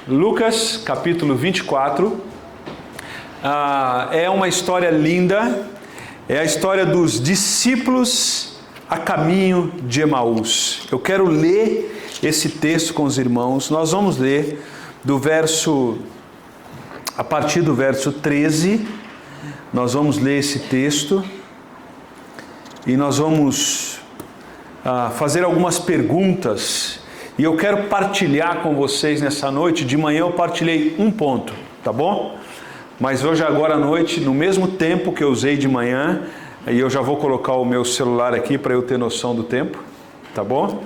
Lucas capítulo 24, é uma história linda, é a história dos discípulos a caminho de Emaús. Eu quero ler esse texto com os irmãos. Nós vamos ler a partir do verso 13, nós vamos ler esse texto e nós vamos fazer algumas perguntas. E eu quero partilhar com vocês nessa noite. De manhã eu partilhei um ponto, tá bom? Mas hoje, agora à noite, no mesmo tempo que eu usei de manhã, e eu já vou colocar o meu celular aqui para eu ter noção do tempo, tá bom?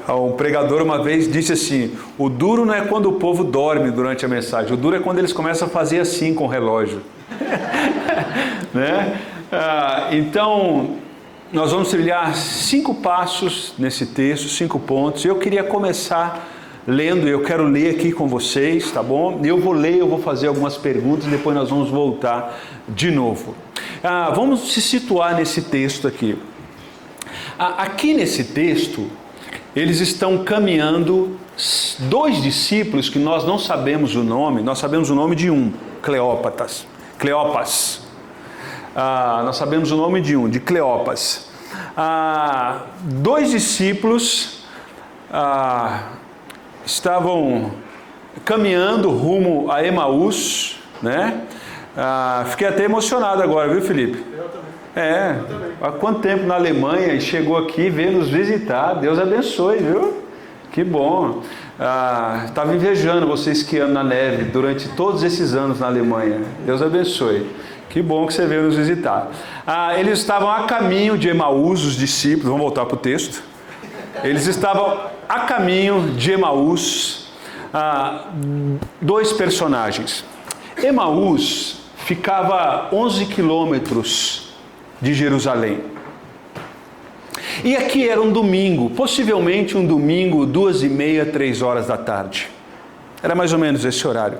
Um pregador uma vez disse assim: o duro não é quando o povo dorme durante a mensagem, o duro é quando eles começam a fazer assim com o relógio. Né? Então, nós vamos trilhar 5 passos nesse texto, 5 pontos. Eu queria começar lendo, eu quero ler aqui com vocês, tá bom? Eu vou ler, eu vou fazer algumas perguntas, depois nós vamos voltar de novo. Vamos se situar nesse texto aqui. Aqui nesse texto, eles estão caminhando, 2 discípulos que nós não sabemos o nome, nós sabemos o nome de um, Cleopas. Nós sabemos o nome de um, de Cleopas. 2 discípulos estavam caminhando rumo a Emaús, né? Fiquei até emocionado agora, viu, Felipe? Eu também. Há quanto tempo na Alemanha e chegou aqui, veio nos visitar. Deus abençoe, viu? Que bom. Estava invejando você esquiando na neve durante todos esses anos na Alemanha. Deus abençoe. Que bom que você veio nos visitar. Eles estavam a caminho de Emaús, os discípulos. Vamos voltar para o texto. Eles estavam a caminho de Emaús. 2 personagens. Emaús ficava 11 quilômetros de Jerusalém. E aqui era um domingo, possivelmente um domingo, 2:30, 3 horas da tarde. Era mais ou menos esse horário.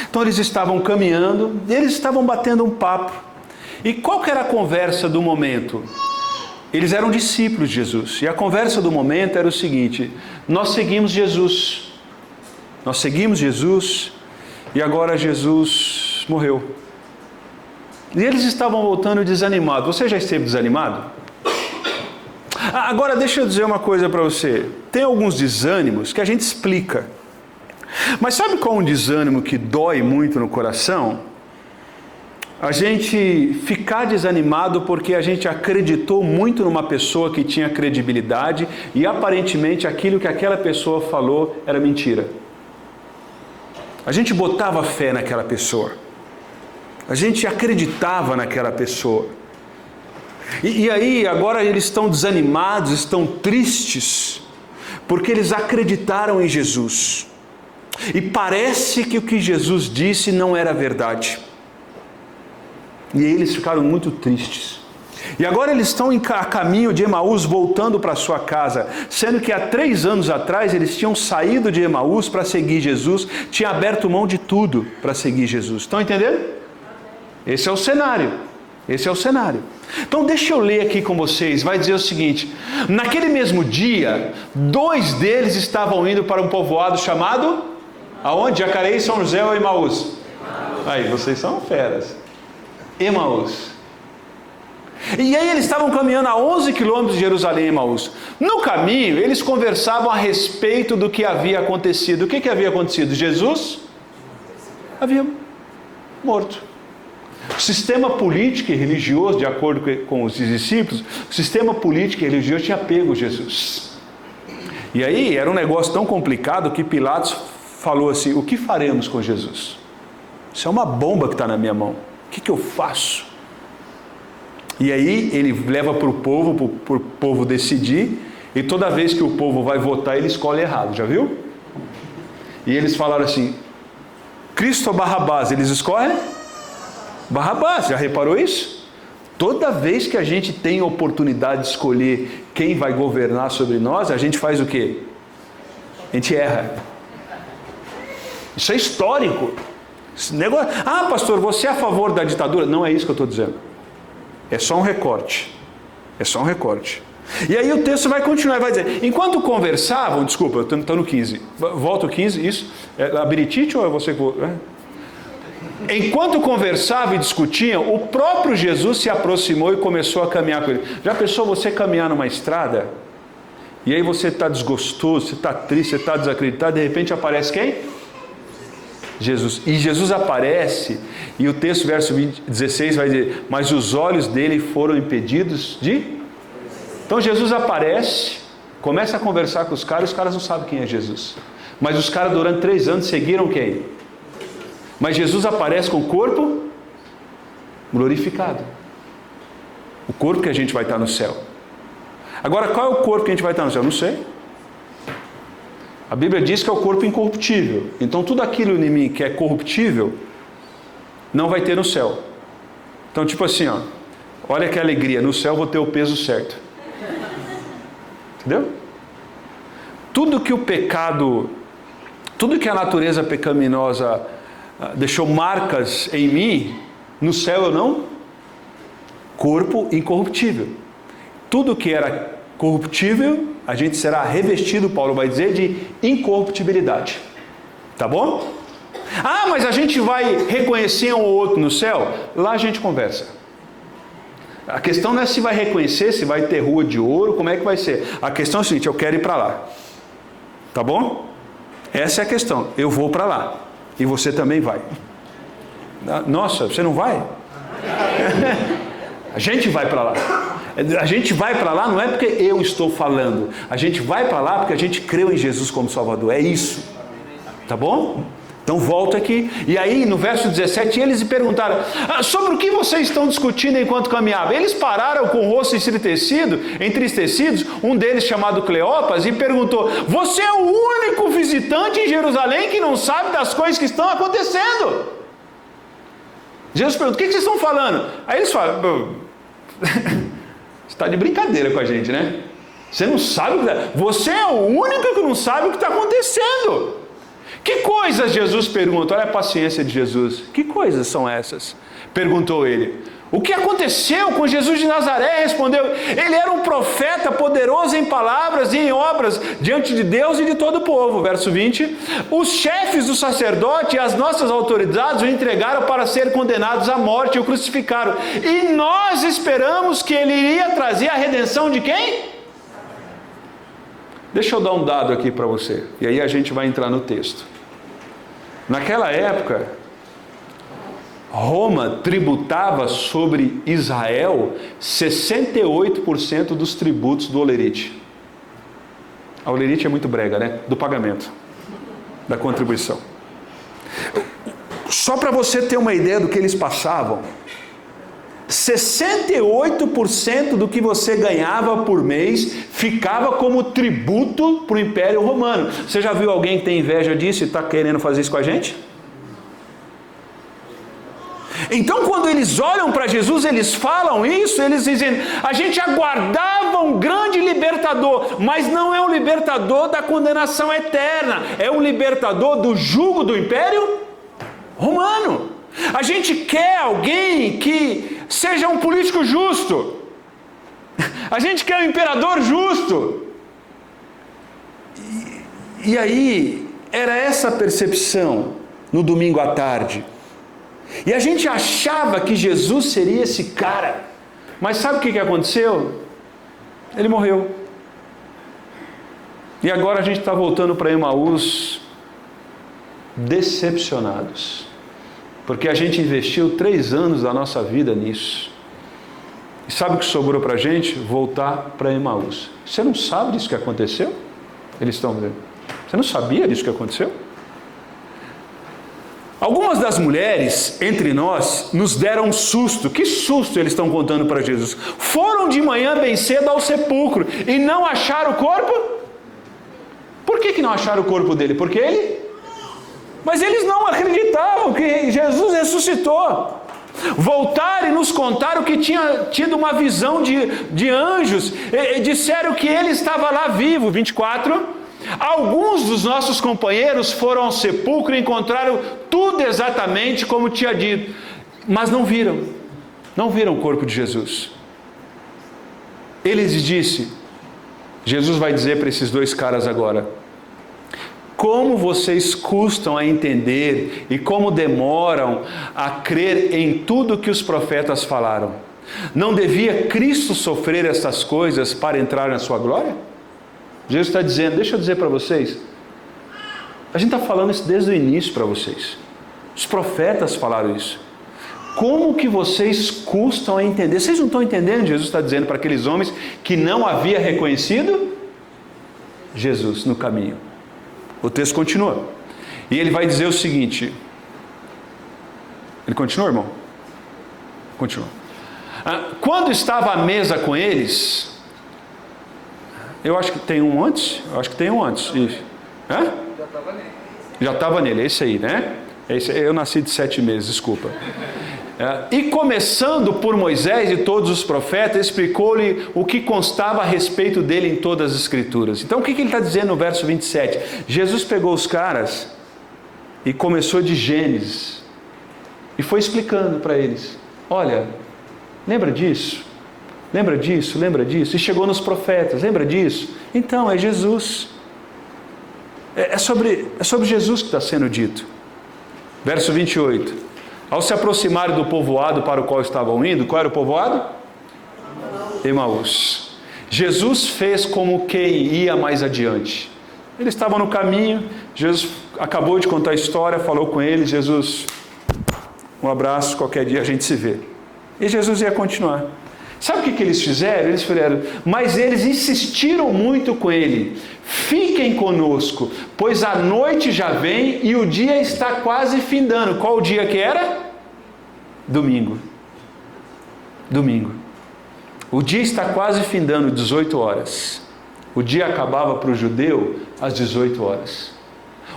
Então eles estavam caminhando, e eles estavam batendo um papo. E qual que era a conversa do momento? Eles eram discípulos de Jesus. E a conversa do momento era o seguinte: nós seguimos Jesus. Nós seguimos Jesus e agora Jesus morreu. E eles estavam voltando desanimados. Você já esteve desanimado? Agora deixa eu dizer uma coisa para você. Tem alguns desânimos que a gente explica. Mas sabe qual é um desânimo que dói muito no coração? A gente ficar desanimado porque a gente acreditou muito numa pessoa que tinha credibilidade e aparentemente aquilo que aquela pessoa falou era mentira. A gente botava fé naquela pessoa. A gente acreditava naquela pessoa. E aí agora eles estão desanimados, estão tristes, porque eles acreditaram em Jesus. E parece que o que Jesus disse não era verdade. E eles ficaram muito tristes. E agora eles estão a caminho de Emaús, voltando para sua casa, sendo que há 3 anos atrás eles tinham saído de Emaús para seguir Jesus, tinham aberto mão de tudo para seguir Jesus. Estão entendendo? Esse é o cenário. Então deixa eu ler aqui com vocês. Vai dizer o seguinte: naquele mesmo dia, 2 deles estavam indo para um povoado chamado... Aonde? Jacareí, São José ou Emaús? Aí, vocês são feras. Emaús. E aí eles estavam caminhando a 11 quilômetros de Jerusalém, Emaús. No caminho, eles conversavam a respeito do que havia acontecido. O que havia acontecido? Jesus havia morto. O sistema político e religioso, de acordo com os discípulos, o sistema político e religioso tinha pego Jesus. E aí era um negócio tão complicado que Pilatos falou assim: o que faremos com Jesus? Isso é uma bomba que está na minha mão. O que eu faço? E aí ele leva para o povo decidir, e toda vez que o povo vai votar, ele escolhe errado, já viu? E eles falaram assim: Cristo ou Barrabás? Eles escolhem Barrabás, já reparou isso? Toda vez que a gente tem a oportunidade de escolher quem vai governar sobre nós, a gente faz o quê? A gente erra. Isso é histórico. Esse negócio... pastor, você é a favor da ditadura? Não é isso que eu estou dizendo. É só um recorte. E aí o texto vai continuar, vai dizer, enquanto conversavam, desculpa, eu estou no 15, volta o 15, isso, é labirintite ou é você que... Enquanto conversavam e discutiam, o próprio Jesus se aproximou e começou a caminhar com ele. Já pensou você caminhar numa estrada? E aí você está desgostoso, você está triste, você está desacreditado, de repente aparece quem? Jesus. E Jesus aparece, e o texto, verso 16, vai dizer, mas os olhos dele foram impedidos de... Então Jesus aparece, começa a conversar com os caras não sabem quem é Jesus. Mas os caras durante 3 anos seguiram quem? Mas Jesus aparece com o corpo glorificado. O corpo que a gente vai estar no céu. Agora, qual é o corpo que a gente vai estar no céu? Não sei. A Bíblia diz que é o corpo incorruptível. Então tudo aquilo em mim que é corruptível, não vai ter no céu. Então tipo assim, ó, olha que alegria, no céu eu vou ter o peso certo. Entendeu? Tudo que o pecado, tudo que a natureza pecaminosa deixou marcas em mim, no céu eu não. Corpo incorruptível. Tudo que era corruptível, a gente será revestido, Paulo vai dizer, de incorruptibilidade. Tá bom? Ah, mas a gente vai reconhecer um ou outro no céu? Lá a gente conversa. A questão não é se vai reconhecer, se vai ter rua de ouro, como é que vai ser. A questão é a seguinte, eu quero ir para lá. Tá bom? Essa é a questão. Eu vou para lá. E você também vai. Nossa, você não vai? A gente vai para lá. A gente vai para lá não é porque eu estou falando. A gente vai para lá porque a gente creu em Jesus como Salvador. É isso. Tá bom? Então volta aqui. E aí no verso 17 eles perguntaram, sobre o que vocês estão discutindo enquanto caminhavam? Eles pararam com o rosto entristecidos, um deles chamado Cleopas, e perguntou, você é o único visitante em Jerusalém que não sabe das coisas que estão acontecendo? Jesus pergunta, o que vocês estão falando? Aí eles falam, você está de brincadeira com a gente, né? Você não sabe o que está... Você é o único que não sabe o que está acontecendo. Que coisas, Jesus pergunta? Olha a paciência de Jesus. Que coisas são essas? Perguntou ele. O que aconteceu com Jesus de Nazaré? Respondeu. Ele era um profeta poderoso em palavras e em obras diante de Deus e de todo o povo. Verso 20. Os chefes do sacerdote e as nossas autoridades o entregaram para ser condenados à morte e o crucificaram. E nós esperamos que ele iria trazer a redenção de quem? Deixa eu dar um dado aqui para você, e aí a gente vai entrar no texto. Naquela época, Roma tributava sobre Israel 68% dos tributos do olerite. A olerite é muito brega, né? Do pagamento, da contribuição. Só para você ter uma ideia do que eles passavam, 68% do que você ganhava por mês ficava como tributo para o Império Romano. Você já viu alguém que tem inveja disso e está querendo fazer isso com a gente? Então quando eles olham para Jesus, eles falam isso, eles dizem, a gente aguardava um grande libertador, mas não é um libertador da condenação eterna, é um libertador do jugo do Império Romano. A gente quer alguém que seja um político justo. A gente quer um imperador justo. E aí, era essa a percepção no domingo à tarde. E a gente achava que Jesus seria esse cara. Mas sabe o que aconteceu? Ele morreu. E agora a gente está voltando para Emaús decepcionados. Porque a gente investiu 3 anos da nossa vida nisso. E sabe o que sobrou para a gente? Voltar para Emaús. Você não sabe disso que aconteceu? Eles estão dizendo. Você não sabia disso que aconteceu? Algumas das mulheres entre nós nos deram um susto. Que susto eles estão contando para Jesus? Foram de manhã bem cedo ao sepulcro e não acharam o corpo? Por que não acharam o corpo dele? Porque ele... Mas eles não acreditavam que Jesus ressuscitou. Voltaram e nos contaram que tinha tido uma visão de anjos. E disseram que ele estava lá vivo. 24. Alguns dos nossos companheiros foram ao sepulcro e encontraram tudo exatamente como tinha dito. Mas não viram o corpo de Jesus. Ele lhes disse, Jesus vai dizer para esses dois caras agora: como vocês custam a entender e como demoram a crer em tudo que os profetas falaram. Não devia Cristo sofrer essas coisas para entrar na sua glória? Jesus está dizendo, deixa eu dizer para vocês, a gente está falando isso desde o início para vocês. Os profetas falaram isso. Como que vocês custam a entender? Vocês não estão entendendo? Jesus está dizendo para aqueles homens que não havia reconhecido Jesus no caminho. O texto continua. E ele vai dizer o seguinte. Ele continua, irmão? Continua. Quando estava à mesa com eles, eu acho que tem um antes. Isso. Hã? Já estava nele, é esse aí, né? Eu nasci de 7 meses, desculpa. E começando por Moisés e todos os profetas, explicou-lhe o que constava a respeito dele em todas as escrituras. Então o que ele está dizendo no verso 27? Jesus pegou os caras e começou de Gênesis e foi explicando para eles: olha, lembra disso? Lembra disso? Lembra disso? E chegou nos profetas, lembra disso? Então é Jesus. É sobre Jesus que está sendo dito. Verso 28. Ao se aproximarem do povoado para o qual estavam indo, qual era o povoado? Emaús. Jesus fez como quem ia mais adiante. Eles estavam no caminho, Jesus acabou de contar a história, falou com eles, Jesus, um abraço, qualquer dia a gente se vê. E Jesus ia continuar. Sabe o que eles fizeram? Eles fizeram, mas eles insistiram muito com ele: fiquem conosco, pois a noite já vem e o dia está quase findando. Qual o dia que era? Domingo. Domingo. O dia está quase findando, 18 horas. O dia acabava para o judeu às 18 horas.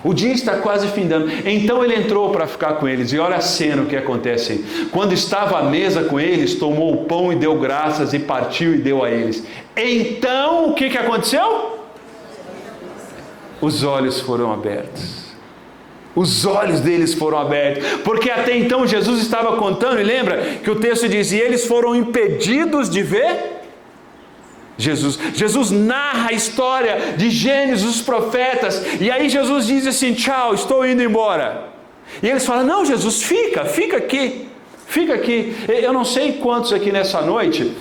O dia está quase findando. Então ele entrou para ficar com eles. E olha a cena o que acontece aí. Quando estava à mesa com eles, tomou o pão e deu graças e partiu e deu a eles. Então o que aconteceu? Os olhos foram abertos. Os olhos deles foram abertos. Porque até então Jesus estava contando, e lembra que o texto diz: e eles foram impedidos de ver Jesus narra a história de Gênesis, os profetas, e aí Jesus diz assim: tchau, estou indo embora. E eles falam: não, Jesus, fica aqui. Eu não sei quantos aqui nessa noite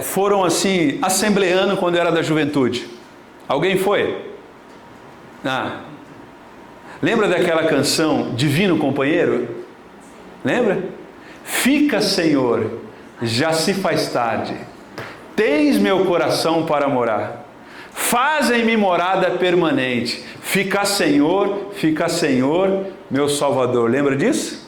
foram assim, assembleando quando era da juventude. Alguém foi? Lembra daquela canção Divino Companheiro? Lembra? Fica, Senhor, já se faz tarde. Tens meu coração para morar. Fazem-me morada permanente. Fica, Senhor, meu Salvador. Lembra disso?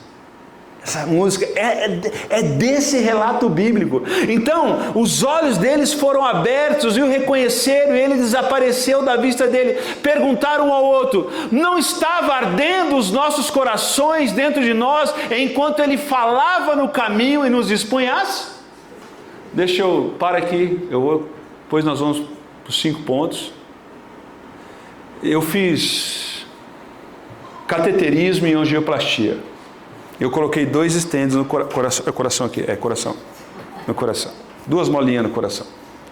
Essa música é desse relato bíblico. Então, os olhos deles foram abertos e o reconheceram, e ele desapareceu da vista dele. Perguntaram um ao outro: não estava ardendo os nossos corações dentro de nós, enquanto ele falava no caminho e nos expunhas? Deixa eu parar aqui, depois nós vamos para os 5 pontos. Eu fiz cateterismo e angioplastia. Eu coloquei 2 estentes no coração aqui, no coração. 2 molinhas no coração,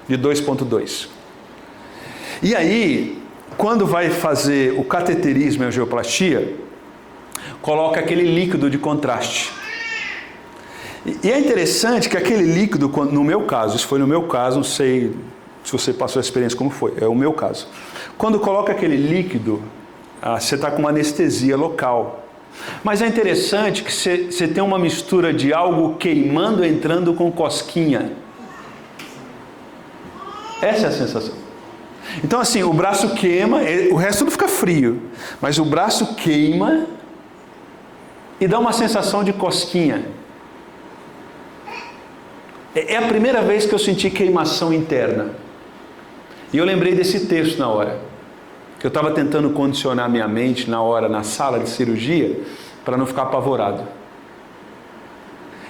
de 2,2. E aí, quando vai fazer o cateterismo e angioplastia, coloca aquele líquido de contraste. E é interessante que aquele líquido, no meu caso, isso foi no meu caso, não sei se você passou a experiência como foi, é o meu caso. Quando coloca aquele líquido, você está com uma anestesia local. Mas é interessante que você tem uma mistura de algo queimando, entrando com cosquinha. Essa é a sensação. Então assim, o braço queima, o resto não fica frio, mas o braço queima e dá uma sensação de cosquinha. É a primeira vez que eu senti queimação interna. E eu lembrei desse texto na hora. Que eu estava tentando condicionar minha mente na hora, na sala de cirurgia, para não ficar apavorado.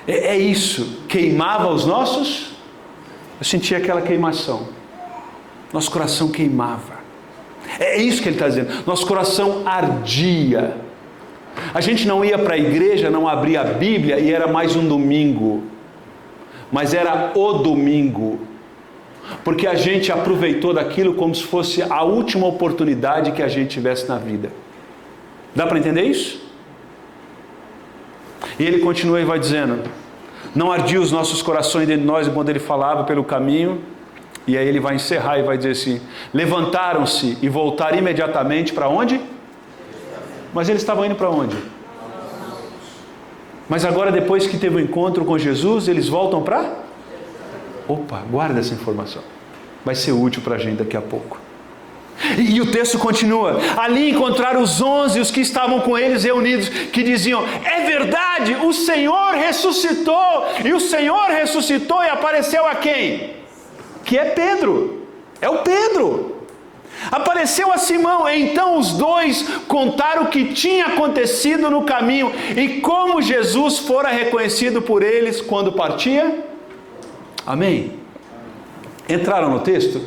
É isso. Queimava os nossos... Eu sentia aquela queimação. Nosso coração queimava. É isso que ele está dizendo. Nosso coração ardia. A gente não ia para a igreja, não abria a Bíblia e era mais um domingo. Mas era o domingo. porque a gente aproveitou daquilo como se fosse a última oportunidade que a gente tivesse na vida. Dá para entender isso? E ele continua e vai dizendo: não ardiam os nossos corações dentro de nós enquanto ele falava pelo caminho. E aí ele vai encerrar e vai dizer assim: levantaram-se e voltaram imediatamente para onde? Mas eles estavam indo para onde? Mas agora, depois que teve o encontro com Jesus, eles voltam para? Opa, guarda essa informação. Vai ser útil para a gente daqui a pouco. E o texto continua: ali encontraram os 11, os que estavam com eles reunidos, que diziam: é verdade, o Senhor ressuscitou. E o Senhor ressuscitou e apareceu a quem? Que é Pedro. É o Pedro. Apareceu a Simão. Então os dois contaram o que tinha acontecido no caminho e como Jesus fora reconhecido por eles quando partia. Amém? Entraram no texto?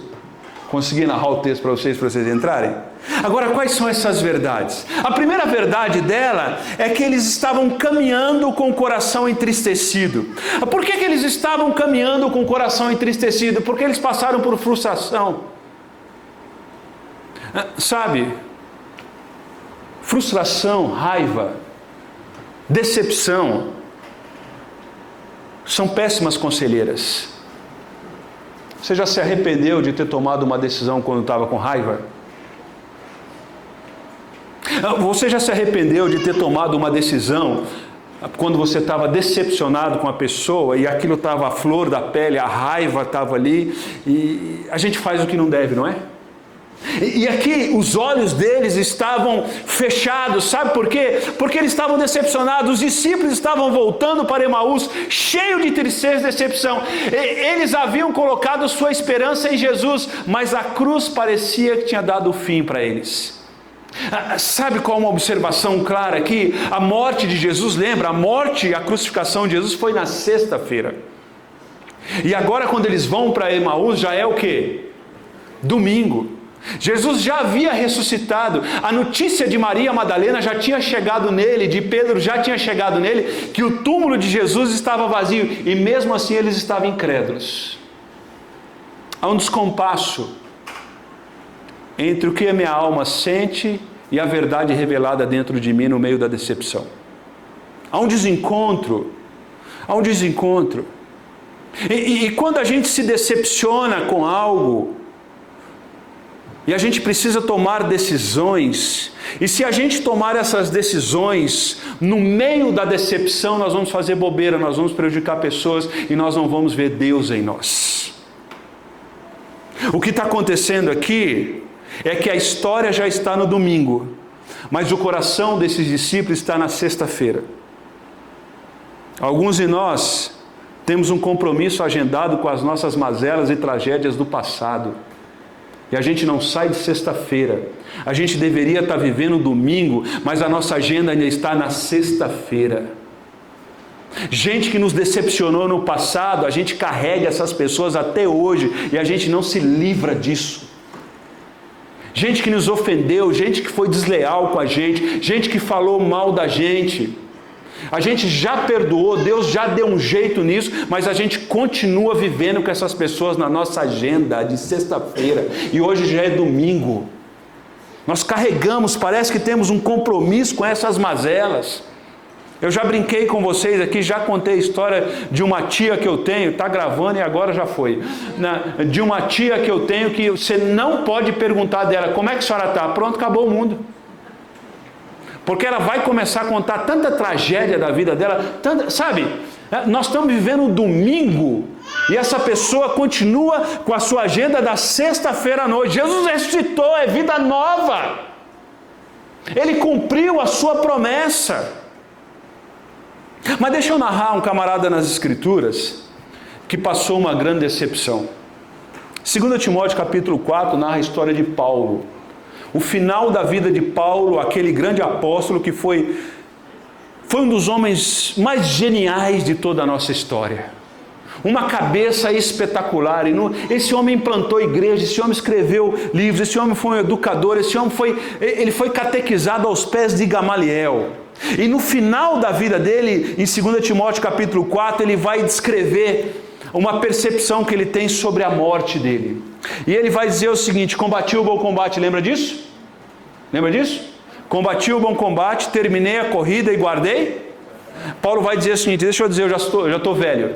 Consegui narrar o texto para vocês entrarem? Agora, quais são essas verdades? A primeira verdade dela é que eles estavam caminhando com o coração entristecido. Por que eles estavam caminhando com o coração entristecido? Porque eles passaram por frustração. Sabe? Frustração, raiva, decepção são péssimas conselheiras. Você já se arrependeu de ter tomado uma decisão quando estava com raiva? Você já se arrependeu de ter tomado uma decisão quando você estava decepcionado com a pessoa e aquilo estava à flor da pele, a raiva estava ali, e a gente faz o que não deve, não é? E aqui os olhos deles estavam fechados, sabe por quê? Porque eles estavam decepcionados. Os discípulos estavam voltando para Emaús, cheios de tristeza e decepção. Eles haviam colocado sua esperança em Jesus, mas a cruz parecia que tinha dado o fim para eles. Sabe qual é uma observação clara aqui? A morte de Jesus, lembra? A morte, a crucificação de Jesus foi na sexta-feira. E agora quando eles vão para Emaús, já é o quê? Domingo. Jesus já havia ressuscitado. A notícia de Maria Madalena já tinha chegado nele, de Pedro já tinha chegado nele, que o túmulo de Jesus estava vazio, e mesmo assim eles estavam incrédulos. Há um descompasso entre o que a minha alma sente e a verdade revelada dentro de mim no meio da decepção. Há um desencontro. E quando a gente se decepciona com algo, e a gente precisa tomar decisões, e se a gente tomar essas decisões no meio da decepção, nós vamos fazer bobeira, nós vamos prejudicar pessoas e nós não vamos ver Deus em nós. O que está acontecendo aqui é que a história já está no domingo, mas o coração desses discípulos está na sexta-feira. Alguns de nós temos um compromisso agendado com as nossas mazelas e tragédias do passado. E a gente não sai de sexta-feira. A gente deveria estar vivendo domingo, mas a nossa agenda ainda está na sexta-feira. Gente que nos decepcionou no passado, a gente carrega essas pessoas até hoje e a gente não se livra disso. Gente que nos ofendeu, gente que foi desleal com a gente que falou mal da gente. A gente já perdoou, Deus já deu um jeito nisso, mas a gente continua vivendo com essas pessoas na nossa agenda de sexta-feira, e hoje já é domingo. Nós carregamos, parece que temos um compromisso com essas mazelas. Eu já brinquei com vocês aqui, já contei a história de uma tia que eu tenho, está gravando e agora já foi, de uma tia que eu tenho que você não pode perguntar dela, como é que a senhora está? Pronto, acabou o mundo. Porque ela vai começar a contar tanta tragédia da vida dela, sabe? Nós estamos vivendo um domingo e essa pessoa continua com a sua agenda da sexta-feira à noite. Jesus ressuscitou, é vida nova. Ele cumpriu a sua promessa. Mas deixa eu narrar um camarada nas Escrituras que passou uma grande decepção. 2 Timóteo capítulo 4 narra a história de Paulo. O final da vida de Paulo, aquele grande apóstolo que foi um dos homens mais geniais de toda a nossa história. Uma cabeça espetacular. Esse homem implantou igreja, esse homem escreveu livros, esse homem foi um educador, esse homem foi catequizado aos pés de Gamaliel. E no final da vida dele, em 2 Timóteo capítulo 4, ele vai descrever uma percepção que ele tem sobre a morte dele. E ele vai dizer o seguinte: combati o bom combate, lembra disso? Lembra disso? Combati o bom combate, terminei a corrida e guardei. Paulo vai dizer o seguinte, deixa eu dizer, eu já estou velho.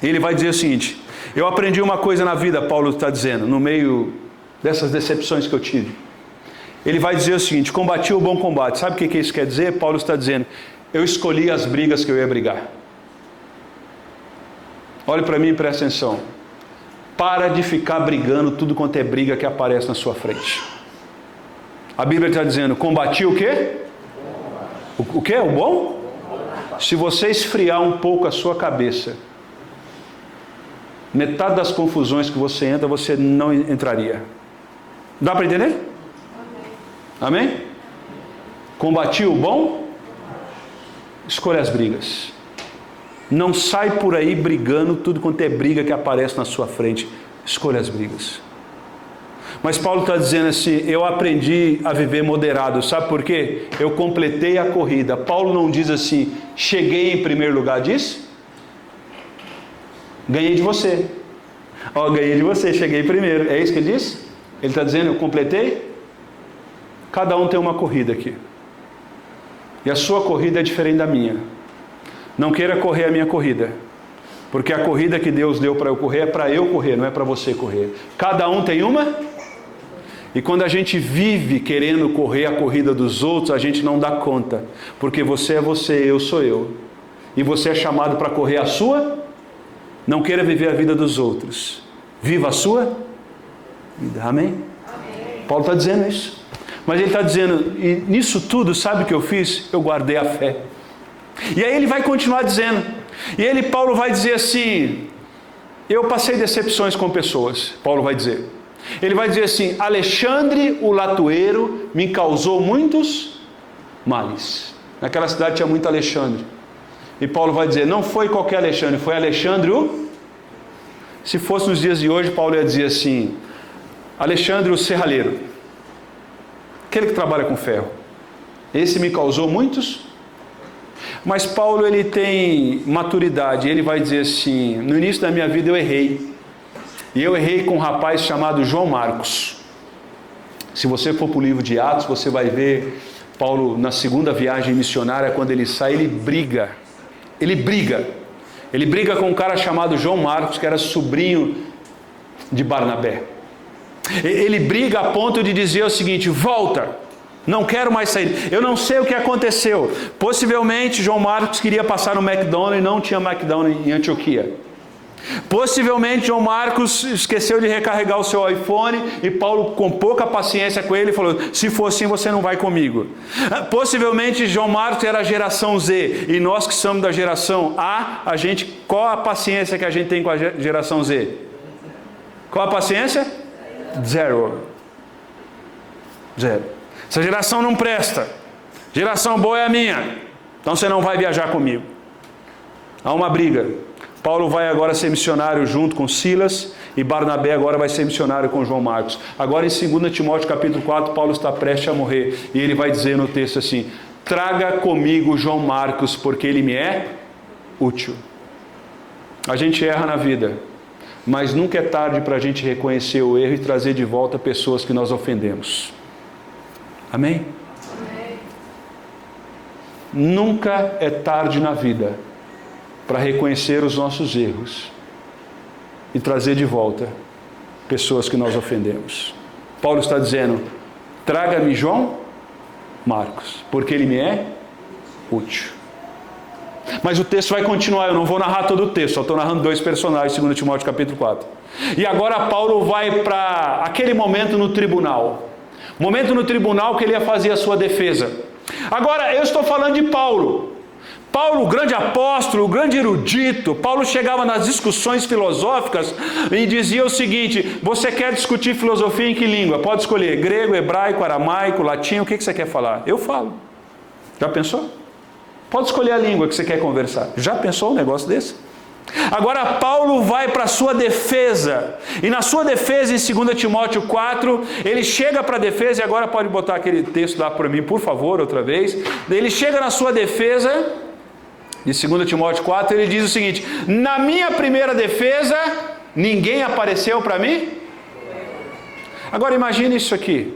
Ele vai dizer o seguinte: eu aprendi uma coisa na vida, Paulo está dizendo, no meio dessas decepções que eu tive. Ele vai dizer o seguinte: combati o bom combate. Sabe o que isso quer dizer? Paulo está dizendo: eu escolhi as brigas que eu ia brigar. Olhe para mim e presta atenção. Para de ficar brigando tudo quanto é briga que aparece na sua frente. A Bíblia está dizendo: combati o quê? O quê? O bom? Se você esfriar um pouco a sua cabeça, metade das confusões que você entra, você não entraria. Dá para entender? Amém? Combati o bom? Escolha as brigas. Não sai por aí brigando tudo quanto é briga que aparece na sua frente. Escolha as brigas. Mas Paulo está dizendo assim: eu aprendi a viver moderado. Sabe por quê? Eu completei a corrida. Paulo não diz assim: cheguei em primeiro lugar. Diz? Ganhei de você. Ganhei de você, cheguei primeiro. É isso que ele diz? Ele está dizendo: eu completei? Cada um tem uma corrida aqui. E a sua corrida é diferente da minha. Não queira correr a minha corrida. Porque a corrida que Deus deu para eu correr é para eu correr, não é para você correr. Cada um tem uma. E quando a gente vive querendo correr a corrida dos outros, a gente não dá conta. Porque você é você, eu sou eu. E você é chamado para correr a sua. Não queira viver a vida dos outros. Viva a sua vida. Amém? Amém. Paulo está dizendo isso. Mas ele está dizendo, e nisso tudo, sabe o que eu fiz? Eu guardei a fé. E aí ele vai continuar dizendo. E Paulo vai dizer assim: eu passei decepções com pessoas. Paulo vai dizer. Ele vai dizer assim: Alexandre o latoeiro me causou muitos males. Naquela cidade tinha muito Alexandre. E Paulo vai dizer: não foi qualquer Alexandre, foi Alexandre o... Se fosse nos dias de hoje, Paulo ia dizer assim: Alexandre o serralheiro, aquele que trabalha com ferro. Esse me causou muitos. Mas Paulo, ele tem maturidade. Ele vai dizer assim: no início da minha vida eu errei. E eu errei com um rapaz chamado João Marcos. Se você for para o livro de Atos, você vai ver Paulo na segunda viagem missionária. Quando ele sai, ele briga. Ele briga com um cara chamado João Marcos, que era sobrinho de Barnabé. Ele briga a ponto de dizer o seguinte: volta, não quero mais sair. Eu não sei o que aconteceu. Possivelmente João Marcos queria passar no McDonald's e não tinha McDonald's em Antioquia. Possivelmente João Marcos esqueceu de recarregar o seu iPhone e Paulo, com pouca paciência com ele, falou: se for assim, você não vai comigo. Possivelmente João Marcos era a geração Z e nós que somos da geração A, qual a paciência que a gente tem com a geração Z? Qual a paciência? Zero. Essa geração não presta. Geração boa é a minha. Então você não vai viajar comigo. Há uma briga. Paulo vai agora ser missionário junto com Silas e Barnabé agora vai ser missionário com João Marcos. Agora em 2 Timóteo capítulo 4, Paulo está prestes a morrer e ele vai dizer no texto assim: traga comigo João Marcos porque ele me é útil. A gente erra na vida, mas nunca é tarde para a gente reconhecer o erro e trazer de volta pessoas que nós ofendemos. Amém? Amém. Nunca é tarde na vida para reconhecer os nossos erros e trazer de volta pessoas que nós ofendemos. Paulo está dizendo: traga-me João Marcos, porque ele me é útil. Mas o texto vai continuar, eu não vou narrar todo o texto, só estou narrando 2 personagens, 2 Timóteo capítulo 4. E agora Paulo vai para aquele momento no tribunal. Momento no tribunal que ele ia fazer a sua defesa. Agora, eu estou falando de Paulo. Paulo, o grande apóstolo, o grande erudito. Paulo chegava nas discussões filosóficas e dizia o seguinte: você quer discutir filosofia em que língua? Pode escolher grego, hebraico, aramaico, latim, o que você quer falar? Eu falo. Já pensou? Pode escolher a língua que você quer conversar. Já pensou um negócio desse? Agora Paulo vai para a sua defesa. E na sua defesa em 2 Timóteo 4, ele chega para a defesa, e agora pode botar aquele texto lá para mim, por favor, outra vez. Ele chega na sua defesa De 2 Timóteo 4, ele diz o seguinte: na minha primeira defesa, ninguém apareceu para mim? Agora imagine isso aqui.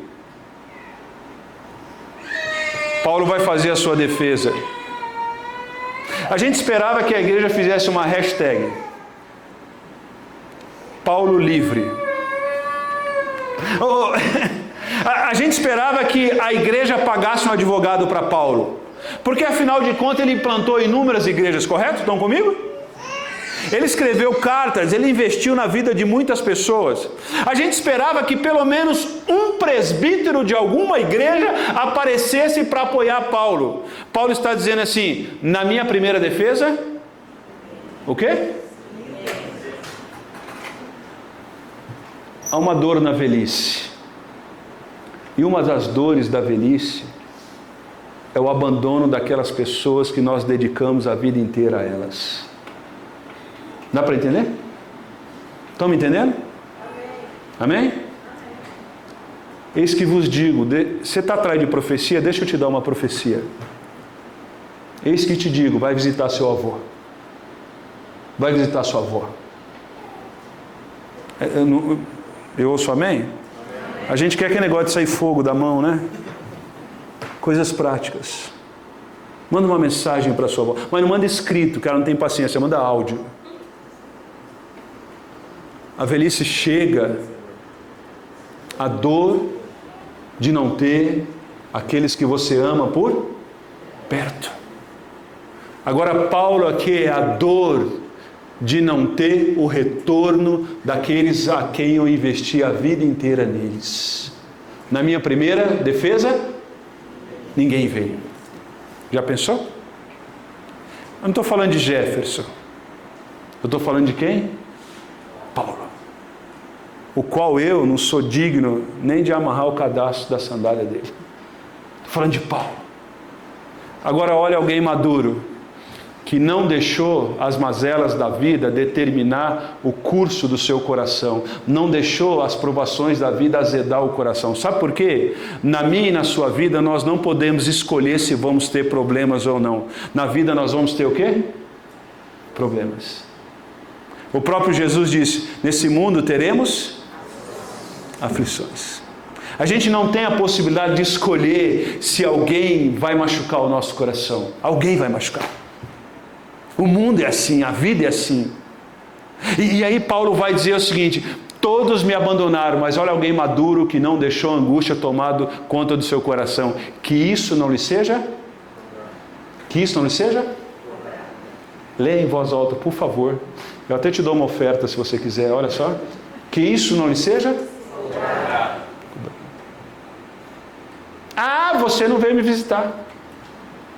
Paulo vai fazer a sua defesa. A gente esperava que a igreja fizesse uma hashtag: Paulo livre. A gente esperava que a igreja pagasse um advogado para Paulo, porque afinal de contas ele implantou inúmeras igrejas, correto? Estão comigo? Ele escreveu cartas, ele investiu na vida de muitas pessoas. A gente esperava que pelo menos um presbítero de alguma igreja aparecesse para apoiar Paulo. Paulo está dizendo assim: na minha primeira defesa, o quê? Há uma dor na velhice. E uma das dores da velhice é o abandono daquelas pessoas que nós dedicamos a vida inteira a elas. Dá para entender? Estão me entendendo? Amém? Eis que vos digo, você está atrás de profecia? Deixa eu te dar uma profecia. Eis que te digo, vai visitar seu avô. Vai visitar sua avó. Eu ouço amém? A gente quer aquele negócio de sair fogo da mão, né? Coisas práticas. Manda uma mensagem para sua avó. Mas não manda escrito, que ela não tem paciência, manda áudio. A velhice chega, a dor de não ter aqueles que você ama por perto. Agora Paulo aqui é a dor de não ter o retorno daqueles a quem eu investi a vida inteira neles. Na minha primeira defesa, ninguém veio. Já pensou? Eu não estou falando de Jefferson. Eu estou falando de quem? Paulo. O qual eu não sou digno nem de amarrar o cadastro da sandália dele. Estou falando de Paulo. Agora olha alguém maduro, que não deixou as mazelas da vida determinar o curso do seu coração, não deixou as provações da vida azedar o coração. Sabe por quê? Na minha e na sua vida nós não podemos escolher se vamos ter problemas ou não. Na vida nós vamos ter o quê? Problemas. O próprio Jesus disse: nesse mundo teremos aflições. A gente não tem a possibilidade de escolher se alguém vai machucar o nosso coração. Alguém vai machucar. O mundo é assim, a vida é assim. E aí Paulo vai dizer o seguinte: todos me abandonaram, mas olha alguém maduro que não deixou a angústia tomado conta do seu coração. Que isso não lhe seja? Que isso não lhe seja? Leia em voz alta, por favor. Eu até te dou uma oferta se você quiser, olha só. Que isso não lhe seja? Ah, você não veio me visitar.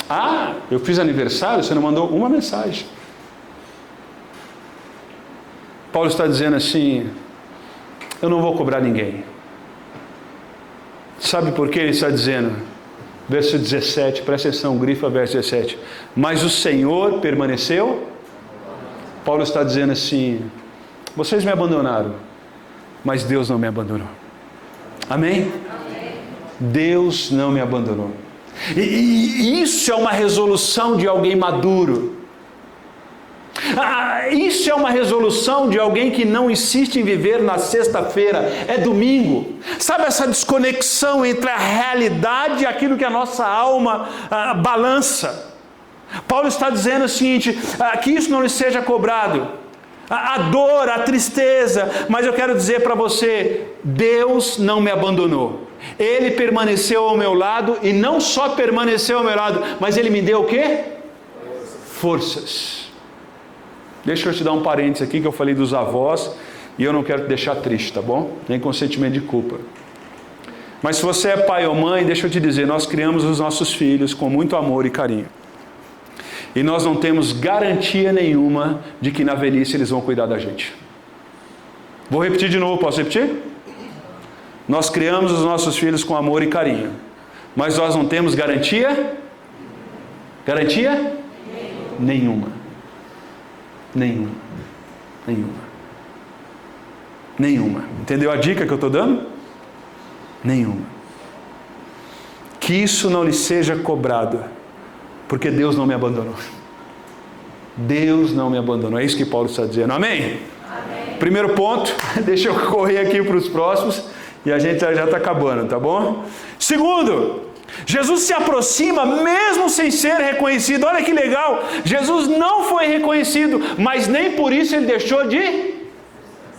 Ah, eu fiz aniversário, você não mandou uma mensagem. Paulo está dizendo assim: eu não vou cobrar ninguém. Sabe por que ele está dizendo? Verso 17, presta atenção, grifa verso 17. Mas o Senhor permaneceu. Paulo está dizendo assim: vocês me abandonaram, mas Deus não me abandonou. Amém? Amém. Deus não me abandonou. E isso é uma resolução de alguém maduro. Isso é uma resolução de alguém que não insiste em viver na sexta-feira, é domingo. Sabe essa desconexão entre a realidade e aquilo que a nossa alma balança? Paulo está dizendo o seguinte: que isso não lhe seja cobrado. A dor, a tristeza, mas eu quero dizer para você, Deus não me abandonou. Ele permaneceu ao meu lado, e não só permaneceu ao meu lado, mas Ele me deu o quê? Forças. Deixa eu te dar um parênteses aqui, que eu falei dos avós, e eu não quero te deixar triste, tá bom? Nem com sentimento de culpa. Mas se você é pai ou mãe, deixa eu te dizer, nós criamos os nossos filhos com muito amor e carinho. E nós não temos garantia nenhuma de que na velhice eles vão cuidar da gente. Vou repetir de novo, posso repetir? Nós criamos os nossos filhos com amor e carinho, mas nós não temos garantia? Garantia? Nenhuma. Nenhuma. Nenhuma. Nenhuma. Entendeu a dica que eu estou dando? Nenhuma. Que isso não lhe seja cobrado, porque Deus não me abandonou. Deus não me abandonou. É isso que Paulo está dizendo. Amém? Amém. Primeiro ponto, deixa eu correr aqui para os próximos e a gente já está acabando, tá bom? Segundo, Jesus se aproxima mesmo sem ser reconhecido. Olha que legal, Jesus não foi reconhecido, mas nem por isso ele deixou de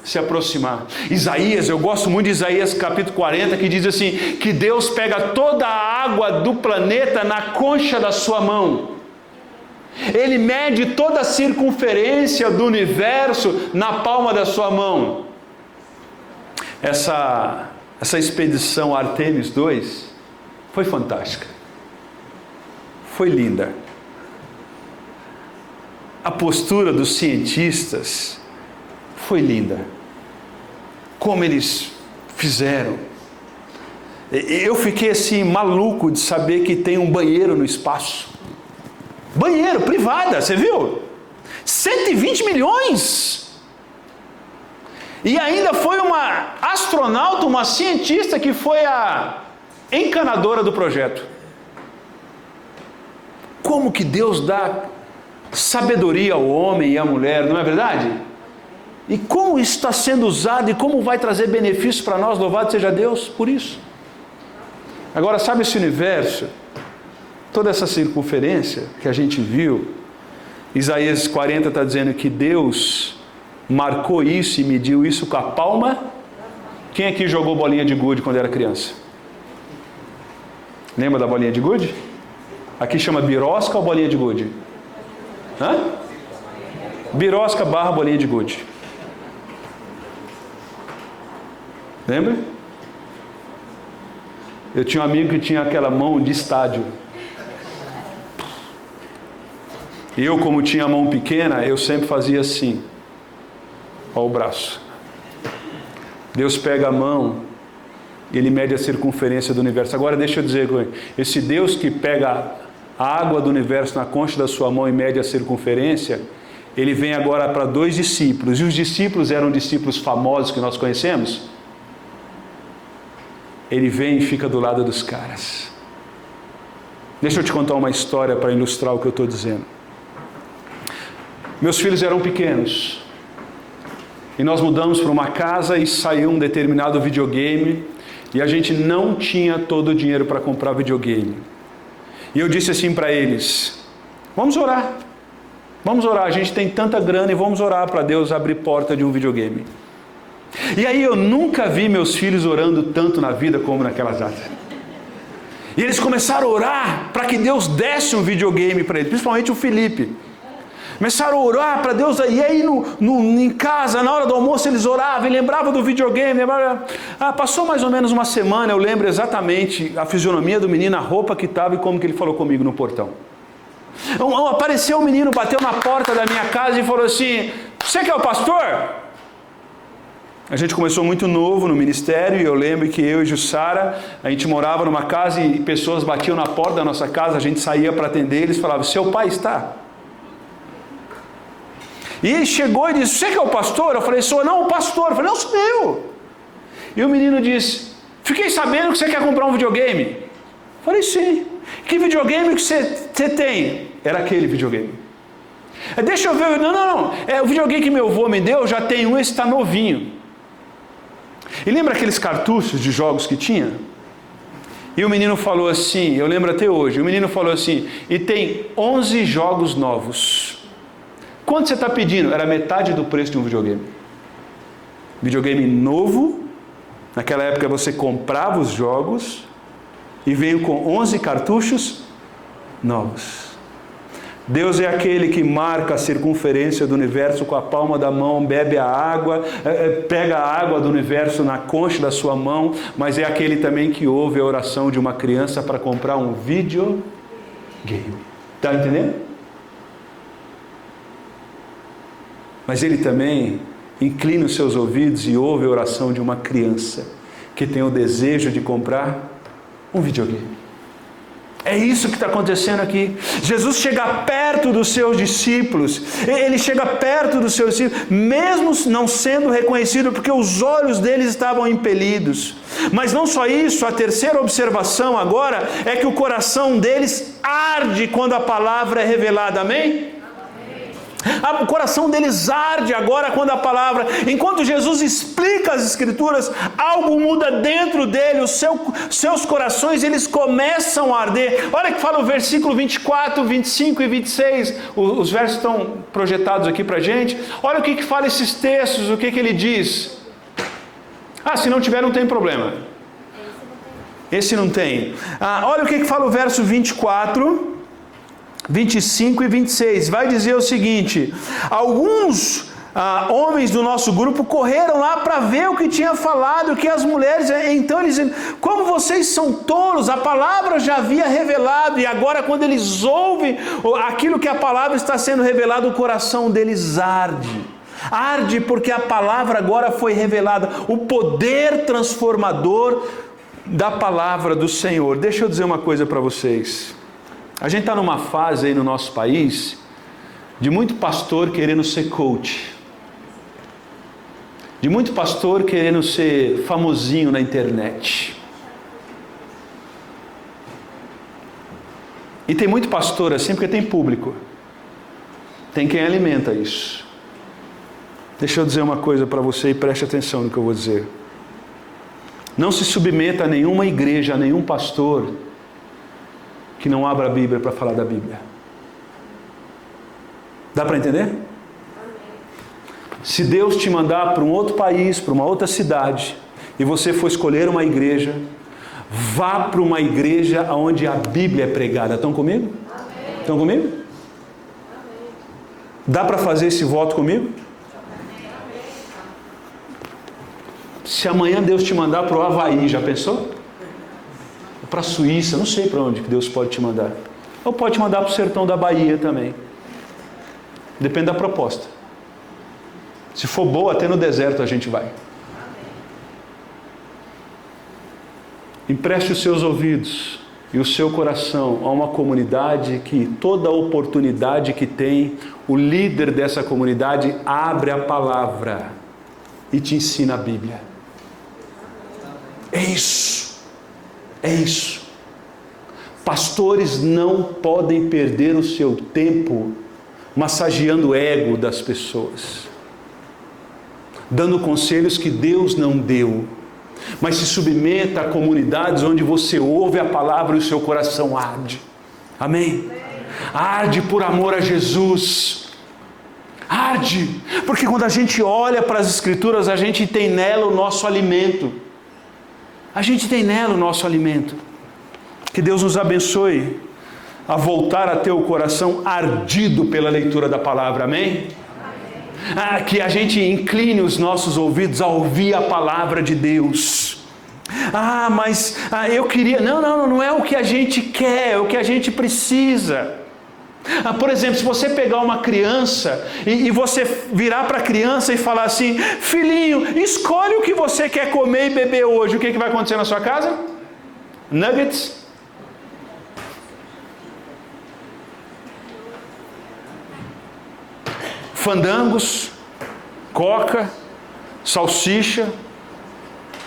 se aproximar. Isaías, eu gosto muito de Isaías capítulo 40, que diz assim, que Deus pega toda a água do planeta na concha da sua mão. Ele mede toda a circunferência do universo na palma da sua mão. Essa expedição Artemis 2 foi fantástica. Foi linda. A postura dos cientistas foi linda. Como eles fizeram. Eu fiquei assim maluco de saber que tem um banheiro no espaço. Banheiro, privada, você viu? 120 milhões! E ainda foi uma astronauta, uma cientista que foi a encanadora do projeto. Como que Deus dá sabedoria ao homem e à mulher, não é verdade? E como isso está sendo usado e como vai trazer benefícios para nós, louvado seja Deus por isso. Agora, sabe esse universo, toda essa circunferência que a gente viu, Isaías 40 está dizendo que Deus marcou isso e mediu isso com a palma. Quem aqui jogou bolinha de gude quando era criança? Lembra da bolinha de gude? Aqui chama birosca ou bolinha de gude? Hã? Birosca / bolinha de gude. Lembra? Eu tinha um amigo que tinha aquela mão de estádio. Eu, como tinha a mão pequena, eu sempre fazia assim. Olha o braço. Deus pega a mão, ele mede a circunferência do universo. Agora deixa eu dizer, esse Deus que pega a água do universo na concha da sua mão e mede a circunferência, ele vem agora para 2 discípulos. E os discípulos eram discípulos famosos que nós conhecemos. Ele vem e fica do lado dos caras. Deixa eu te contar uma história para ilustrar o que eu estou dizendo. Meus filhos eram pequenos. E nós mudamos para uma casa e saiu um determinado videogame. E a gente não tinha todo o dinheiro para comprar videogame. E eu disse assim para eles, vamos orar. Vamos orar, a gente tem tanta grana e vamos orar para Deus abrir porta de um videogame. E aí eu nunca vi meus filhos orando tanto na vida como naquelas datas. E eles começaram a orar para que Deus desse um videogame para eles, principalmente o Felipe. Começaram a orar para Deus, e aí em casa, na hora do almoço, eles oravam e lembravam do videogame. Passou mais ou menos uma semana, eu lembro exatamente a fisionomia do menino, a roupa que estava e como que ele falou comigo no portão. Apareceu um menino, bateu na porta da minha casa e falou assim, você que é o pastor? A gente começou muito novo no ministério e eu lembro que eu e Jussara, a gente morava numa casa e pessoas batiam na porta da nossa casa, a gente saía para atender, eles falavam, seu pai está? E ele chegou e disse, você que é o pastor? Eu falei, sou. Não, o pastor. Eu falei, não, sou eu. E o menino disse, fiquei sabendo que você quer comprar um videogame. Eu falei, sim. Que videogame que você tem? Era aquele videogame. Deixa eu ver. Não. O videogame que meu avô me deu, já tem um, esse está novinho. E lembra aqueles cartuchos de jogos que tinha? E o menino falou assim, eu lembro até hoje, o menino falou assim, e tem 11 jogos novos. Quanto você está pedindo? Era metade do preço de um videogame. Videogame novo, naquela época você comprava os jogos e veio com 11 cartuchos novos. Deus é aquele que marca a circunferência do universo com a palma da mão, bebe a água, pega a água do universo na concha da sua mão, mas é aquele também que ouve a oração de uma criança para comprar um videogame. Está entendendo? Mas ele também inclina os seus ouvidos e ouve a oração de uma criança que tem o desejo de comprar um videogame. É isso que está acontecendo aqui. Jesus chega perto dos seus discípulos, ele chega perto dos seus discípulos, mesmo não sendo reconhecido, porque os olhos deles estavam impelidos. Mas não só isso, a terceira observação agora é que o coração deles arde quando a palavra é revelada, amém? O coração deles arde agora quando a palavra, enquanto Jesus explica as Escrituras, algo muda dentro dele, seus corações, eles começam a arder. Olha que fala o versículo 24, 25 e 26, os versos estão projetados aqui para a gente. Olha o que fala esses textos, o que ele diz. Se não tiver não tem problema. Esse não tem. Olha o que fala o verso 24... 25 e 26, vai dizer o seguinte: alguns homens do nosso grupo correram lá para ver o que tinha falado, o que as mulheres, então eles dizem, como vocês são tolos, a palavra já havia revelado, e agora quando eles ouvem aquilo que a palavra está sendo revelada, o coração deles arde porque a palavra agora foi revelada, o poder transformador da palavra do Senhor. Deixa eu dizer uma coisa para vocês. A gente está numa fase aí no nosso país de muito pastor querendo ser coach, de muito pastor querendo ser famosinho na internet. E tem muito pastor assim porque tem público, tem quem alimenta isso. Deixa eu dizer uma coisa para você e preste atenção no que eu vou dizer. Não se submeta a nenhuma igreja, a nenhum pastor que não abra a Bíblia para falar da Bíblia. Dá para entender? Amém. Se Deus te mandar para um outro país, para uma outra cidade, e você for escolher uma igreja, vá para uma igreja onde a Bíblia é pregada. Estão comigo? Amém. Estão comigo? Amém. Dá para fazer esse voto comigo? Amém. Se amanhã Deus te mandar para o Havaí, já pensou? Para a Suíça, não sei para onde que Deus pode te mandar. Ou pode te mandar para o sertão da Bahia também. Depende da proposta. Se for boa, até no deserto a gente vai. Empreste os seus ouvidos e o seu coração a uma comunidade que toda oportunidade que tem, o líder dessa comunidade abre a palavra e te ensina a Bíblia. É isso. É isso. Pastores não podem perder o seu tempo massageando o ego das pessoas, dando conselhos que Deus não deu, mas se submeta a comunidades onde você ouve a palavra e o seu coração arde. Amém? Arde por amor a Jesus. Arde, porque quando a gente olha para as Escrituras, a gente tem nela o nosso alimento. A gente tem nela o nosso alimento. Que Deus nos abençoe a voltar a ter o coração ardido pela leitura da palavra, amém? Que a gente incline os nossos ouvidos a ouvir a palavra de Deus. Mas eu queria... Não é o que a gente quer, é o que a gente precisa. Por exemplo, se você pegar uma criança e você virar para a criança e falar assim: filhinho, escolhe o que você quer comer e beber hoje, o que vai acontecer na sua casa? Nuggets? Fandangos? Coca? Salsicha?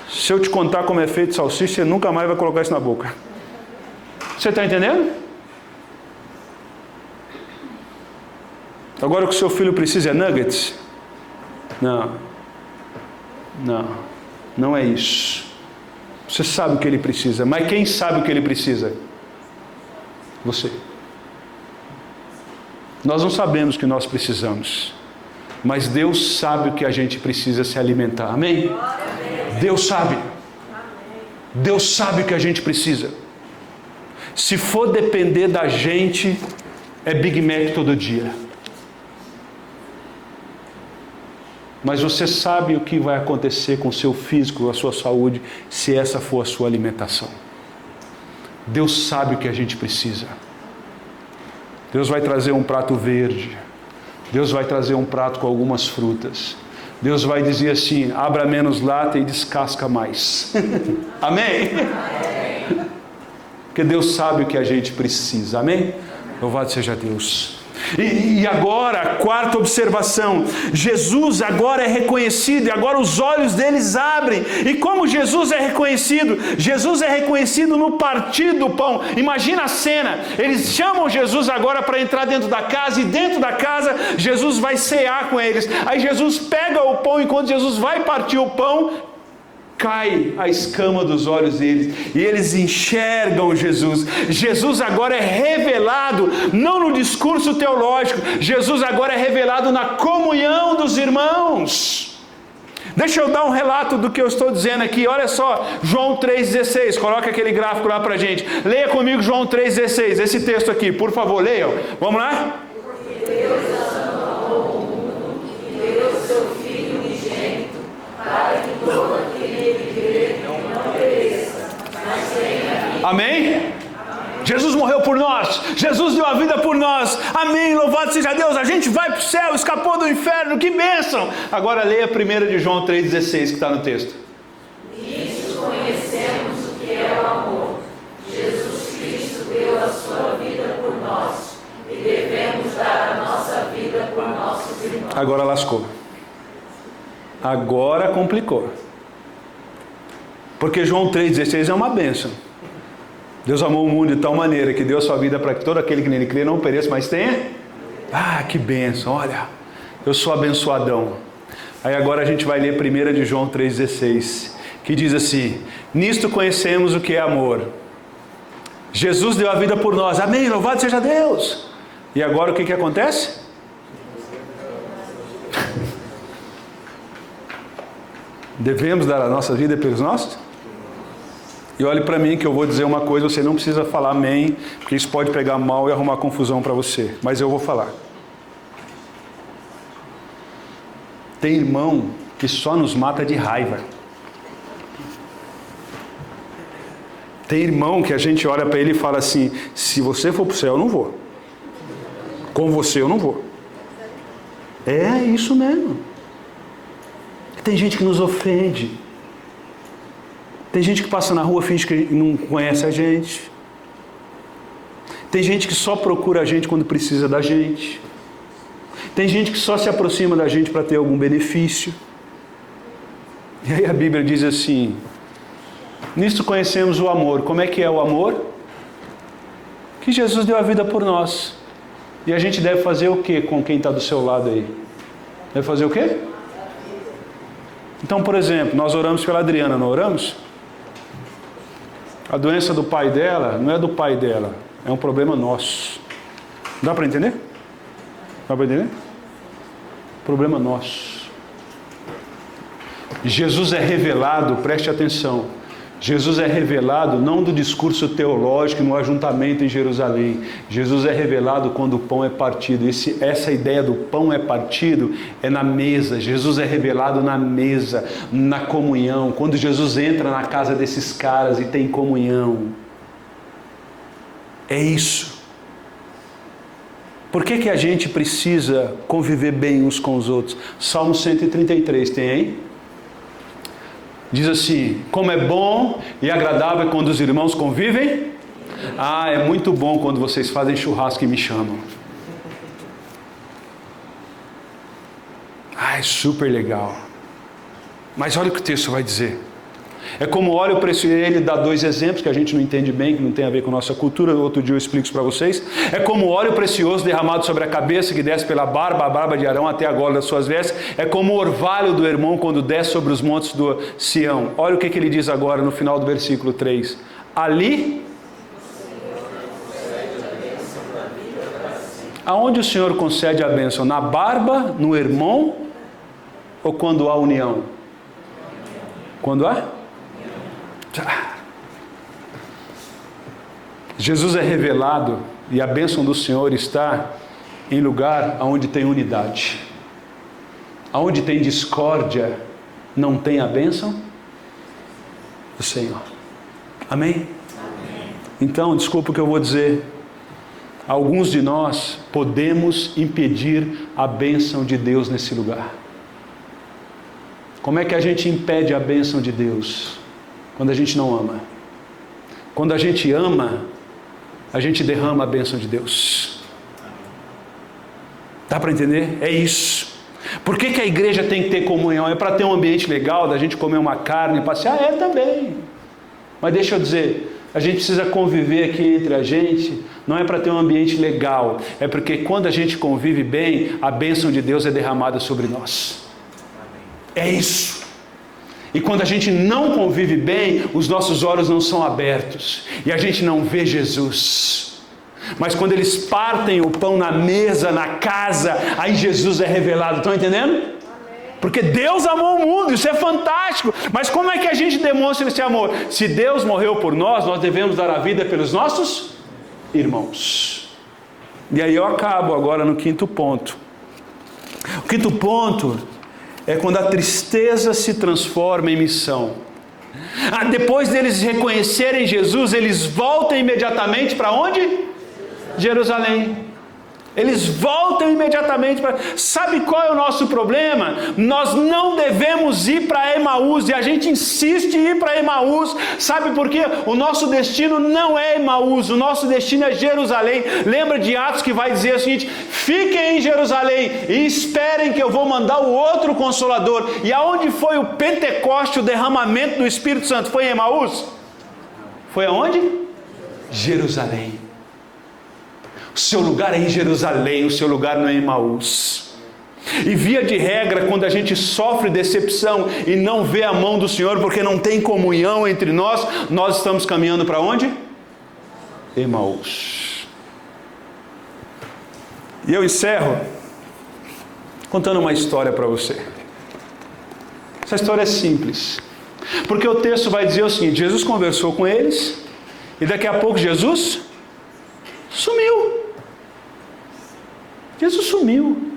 Se eu te contar como é feito salsicha, você nunca mais vai colocar isso na boca. Você está entendendo? Agora o que o seu filho precisa é nuggets? Não é isso. Você sabe o que ele precisa, mas quem sabe o que ele precisa? Você. Nós não sabemos o que nós precisamos, mas Deus sabe o que a gente precisa se alimentar, amém? Deus sabe. Deus sabe o que a gente precisa. Se for depender da gente, é Big Mac todo dia. Mas você sabe o que vai acontecer com o seu físico, com a sua saúde, se essa for a sua alimentação. Deus sabe o que a gente precisa. Deus vai trazer um prato verde. Deus vai trazer um prato com algumas frutas. Deus vai dizer assim: abra menos lata e descasca mais. Amém? Porque Deus sabe o que a gente precisa. Amém? Louvado seja Deus. E agora, a quarta observação, Jesus agora é reconhecido, e agora os olhos deles abrem. E como Jesus é reconhecido? Jesus é reconhecido no partir do pão. Imagina a cena, eles chamam Jesus agora para entrar dentro da casa, e dentro da casa Jesus vai cear com eles. Aí Jesus pega o pão, enquanto Jesus vai partir o pão, cai a escama dos olhos deles, e eles enxergam Jesus. Jesus agora é revelado, não no discurso teológico, Jesus agora é revelado na comunhão dos irmãos. Deixa eu dar um relato do que eu estou dizendo aqui. Olha só, João 3,16, coloca aquele gráfico lá pra gente. Leia comigo João 3,16, esse texto aqui, por favor, leiam. Vamos lá? Porque Deus amou o mundo e deu o seu Filho unigênito, para que todo aquele que crê não pereça, mas tenha vida. Amém? Jesus morreu por nós, Jesus deu a vida por nós, amém, louvado seja Deus, a gente vai para o céu, escapou do inferno, que bênção. Agora leia 1 de João 3,16 que está no texto. Nisso conhecemos o que é o amor. Jesus Cristo deu a sua vida por nós, e devemos dar a nossa vida por nossos irmãos. Agora lascou, agora complicou, porque João 3,16 é uma bênção. Deus amou o mundo de tal maneira que deu a sua vida para que todo aquele que nele crê não pereça, mas tenha. Ah, que bênção, olha, eu sou abençoadão. Aí agora a gente vai ler 1 de João 3,16, que diz assim: nisto conhecemos o que é amor. Jesus deu a vida por nós, amém, louvado seja Deus. E agora o que acontece? Devemos dar a nossa vida pelos nossos? E olhe para mim que eu vou dizer uma coisa, você não precisa falar amém, porque isso pode pegar mal e arrumar confusão para você. Mas eu vou falar. Tem irmão que só nos mata de raiva. Tem irmão que a gente olha para ele e fala assim: se você for para o céu, eu não vou. Com você eu não vou. É isso mesmo. Tem gente que nos ofende. Tem gente que passa na rua, finge que não conhece a gente. Tem gente que só procura a gente quando precisa da gente. Tem gente que só se aproxima da gente para ter algum benefício. E aí a Bíblia diz assim: nisto conhecemos o amor. Como é que é o amor? Que Jesus deu a vida por nós. E a gente deve fazer o que com quem está do seu lado aí? Deve fazer o quê? Então, por exemplo, nós oramos pela Adriana, não oramos? A doença do pai dela não é do pai dela, é um problema nosso. Dá para entender? Dá para entender? Problema nosso. Jesus é revelado, preste atenção, Jesus é revelado não do discurso teológico no ajuntamento em Jerusalém. Jesus é revelado quando o pão é partido. Essa ideia do pão é partido é na mesa. Jesus é revelado na mesa, na comunhão. Quando Jesus entra na casa desses caras e tem comunhão. É isso. Por que a gente precisa conviver bem uns com os outros? Salmo 133, tem aí? Diz assim: como é bom e agradável quando os irmãos convivem. Ah, é muito bom quando vocês fazem churrasco e me chamam. Ah, é super legal. Mas olha o que o texto vai dizer. É como óleo precioso. Ele dá dois exemplos que a gente não entende bem, que não tem a ver com a nossa cultura. Outro dia eu explico isso para vocês. É como óleo precioso derramado sobre a cabeça, que desce pela barba, a barba de Arão até a gola das suas vestes. É como o orvalho do Hermon quando desce sobre os montes do Sião. Olha o que ele diz agora no final do versículo 3. Ali, aonde o Senhor concede a bênção? Na barba, no Hermon, ou quando há união? Quando há? Jesus é revelado e a bênção do Senhor está em lugar onde tem unidade. Aonde tem discórdia, não tem a bênção do Senhor. Amém? Amém. Então, desculpa o que eu vou dizer. Alguns de nós podemos impedir a bênção de Deus nesse lugar. Como é que a gente impede a bênção de Deus? Quando a gente não ama. Quando a gente ama, a gente derrama a bênção de Deus. Dá para entender? É isso. Por que a igreja tem que ter comunhão? É para ter um ambiente legal, da gente comer uma carne e passear? É também. Mas deixa eu dizer, a gente precisa conviver aqui entre a gente, não é para ter um ambiente legal, é porque quando a gente convive bem, a bênção de Deus é derramada sobre nós. É isso. E quando a gente não convive bem, os nossos olhos não são abertos, e a gente não vê Jesus. Mas quando eles partem o pão na mesa, na casa, aí Jesus é revelado. Estão entendendo? Porque Deus amou o mundo, isso é fantástico. Mas como é que a gente demonstra esse amor? Se Deus morreu por nós, nós devemos dar a vida pelos nossos irmãos. E aí eu acabo agora no quinto ponto. O quinto ponto é quando a tristeza se transforma em missão. Depois deles reconhecerem Jesus, eles voltam imediatamente para onde? Jerusalém. Eles voltam imediatamente para... Sabe qual é o nosso problema? Nós não devemos ir para Emaús, e a gente insiste em ir para Emaús. Sabe por quê? O nosso destino não é Emaús, o nosso destino é Jerusalém. Lembra de Atos que vai dizer o seguinte: fiquem em Jerusalém e esperem que eu vou mandar o outro Consolador. E aonde foi o Pentecoste, o derramamento do Espírito Santo? Foi em Emaús? Foi aonde? Jerusalém. O seu lugar é em Jerusalém, o seu lugar não é em Emaús. E via de regra, quando a gente sofre decepção e não vê a mão do Senhor, porque não tem comunhão entre nós, nós estamos caminhando para onde? Emaús. E eu encerro contando uma história para você. Essa história é simples, porque o texto vai dizer o seguinte: Jesus conversou com eles, e daqui a pouco Jesus sumiu. Jesus sumiu.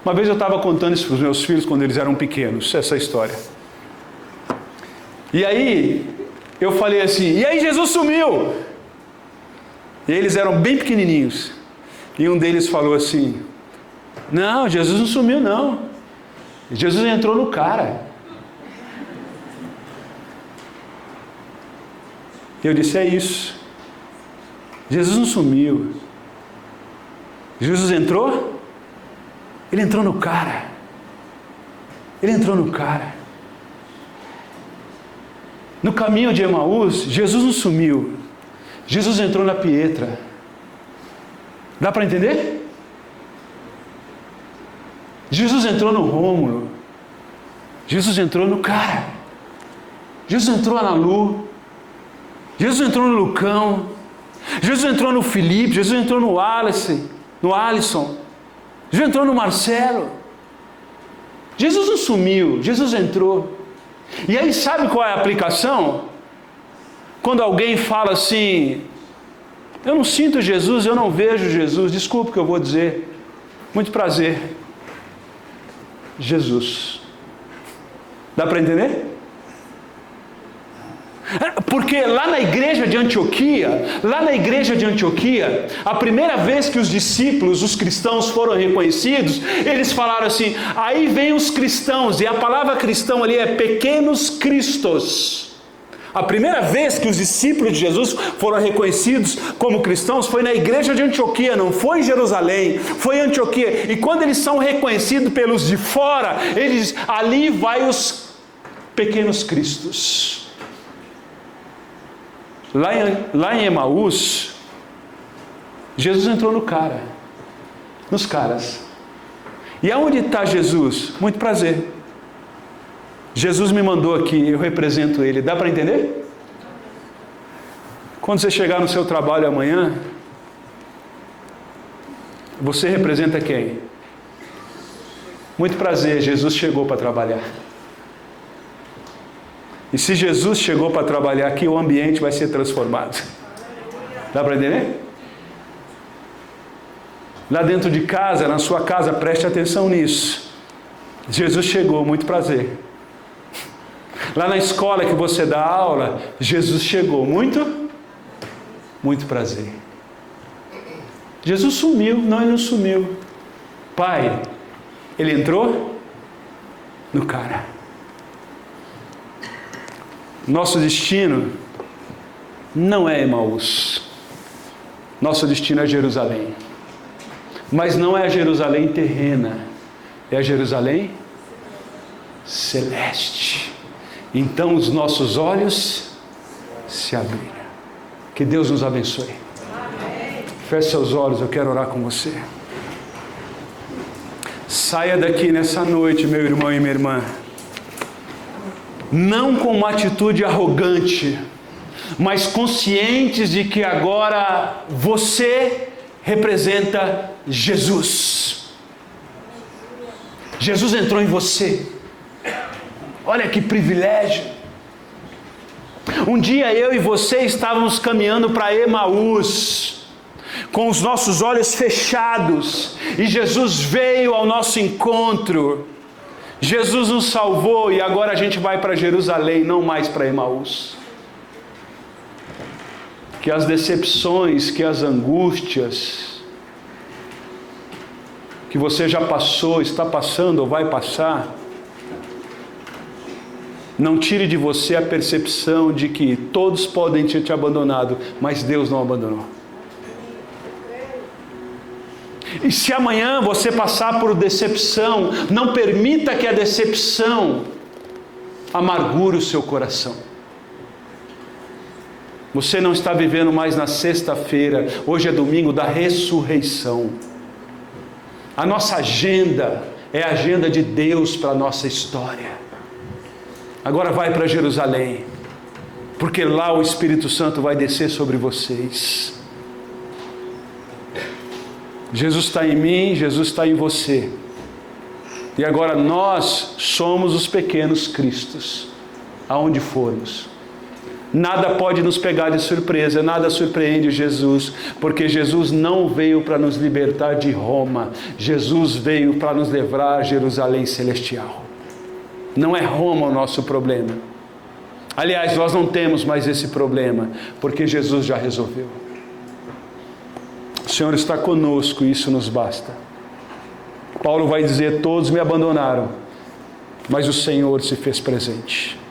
Uma vez eu estava contando isso para os meus filhos quando eles eram pequenos, essa história. E aí, eu falei assim: e aí Jesus sumiu? E eles eram bem pequenininhos. E um deles falou assim: não, Jesus não sumiu não. Jesus entrou no cara. Eu disse: é isso. Jesus não sumiu. Jesus entrou? Ele entrou no cara. Ele entrou no cara. No caminho de Emaús, Jesus não sumiu. Jesus entrou na Pietra. Dá para entender? Jesus entrou no Rômulo. Jesus entrou no cara. Jesus entrou na Lu. Jesus entrou no Lucão. Jesus entrou no Felipe. Jesus entrou no Alisson. Jesus entrou no Marcelo. Jesus não sumiu, Jesus entrou. E aí sabe qual é a aplicação? Quando alguém fala assim: eu não sinto Jesus, eu não vejo Jesus. Desculpa o que eu vou dizer. Muito prazer. Jesus. Dá para entender? Porque lá na igreja de Antioquia, a primeira vez que os discípulos, os cristãos foram reconhecidos, eles falaram assim: aí vem os cristãos, e a palavra cristão ali é pequenos cristos. A primeira vez que os discípulos de Jesus foram reconhecidos como cristãos foi na igreja de Antioquia, não foi em Jerusalém, foi em Antioquia. E quando eles são reconhecidos pelos de fora, eles dizem: ali vai os pequenos cristos. Lá em Emaús, Jesus entrou no cara, nos caras. E aonde está Jesus? Muito prazer. Jesus me mandou aqui, eu represento Ele. Dá para entender? Quando você chegar no seu trabalho amanhã, você representa quem? Muito prazer, Jesus chegou para trabalhar. E se Jesus chegou para trabalhar aqui, o ambiente vai ser transformado. Dá para entender? Lá dentro de casa, na sua casa, preste atenção nisso. Jesus chegou, muito prazer. Lá na escola que você dá aula, Jesus chegou, muito prazer. Jesus sumiu, não, Ele não sumiu. Pai, Ele entrou no cara. Nosso destino não é Emaús. Nosso destino é Jerusalém. Mas não é a Jerusalém terrena, é a Jerusalém celeste. Então os nossos olhos se abriram. Que Deus nos abençoe. Amém. Feche seus olhos, eu quero orar com você. Saia daqui nessa noite, meu irmão e minha irmã, não com uma atitude arrogante, mas conscientes de que agora você representa Jesus. Jesus entrou em você. Olha que privilégio. Um dia eu e você estávamos caminhando para Emaús, com os nossos olhos fechados, e Jesus veio ao nosso encontro. Jesus nos salvou e agora a gente vai para Jerusalém, não mais para Emaús. Que as decepções, que as angústias que você já passou, está passando ou vai passar, não tire de você a percepção de que todos podem ter te abandonado, mas Deus não abandonou. E se amanhã você passar por decepção, não permita que a decepção amargure o seu coração. Você não está vivendo mais na sexta-feira, hoje é domingo da ressurreição. A nossa agenda é a agenda de Deus para a nossa história. Agora vai para Jerusalém, porque lá o Espírito Santo vai descer sobre vocês. Jesus está em mim, Jesus está em você. E agora nós somos os pequenos Cristos, aonde formos. Nada pode nos pegar de surpresa, nada surpreende Jesus, porque Jesus não veio para nos libertar de Roma, Jesus veio para nos levar a Jerusalém celestial. Não é Roma o nosso problema. Aliás, nós não temos mais esse problema, porque Jesus já resolveu. O Senhor está conosco e isso nos basta. Paulo vai dizer: todos me abandonaram, mas o Senhor se fez presente.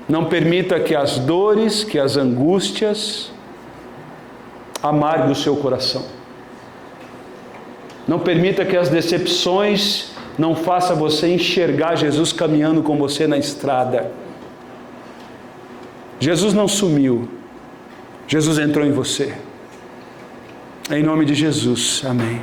Não permita que as dores, que as angústias amarguem o seu coração. Não permita que as decepções não façam você enxergar Jesus caminhando com você na estrada. Jesus não sumiu. Jesus entrou em você. Em nome de Jesus. Amém.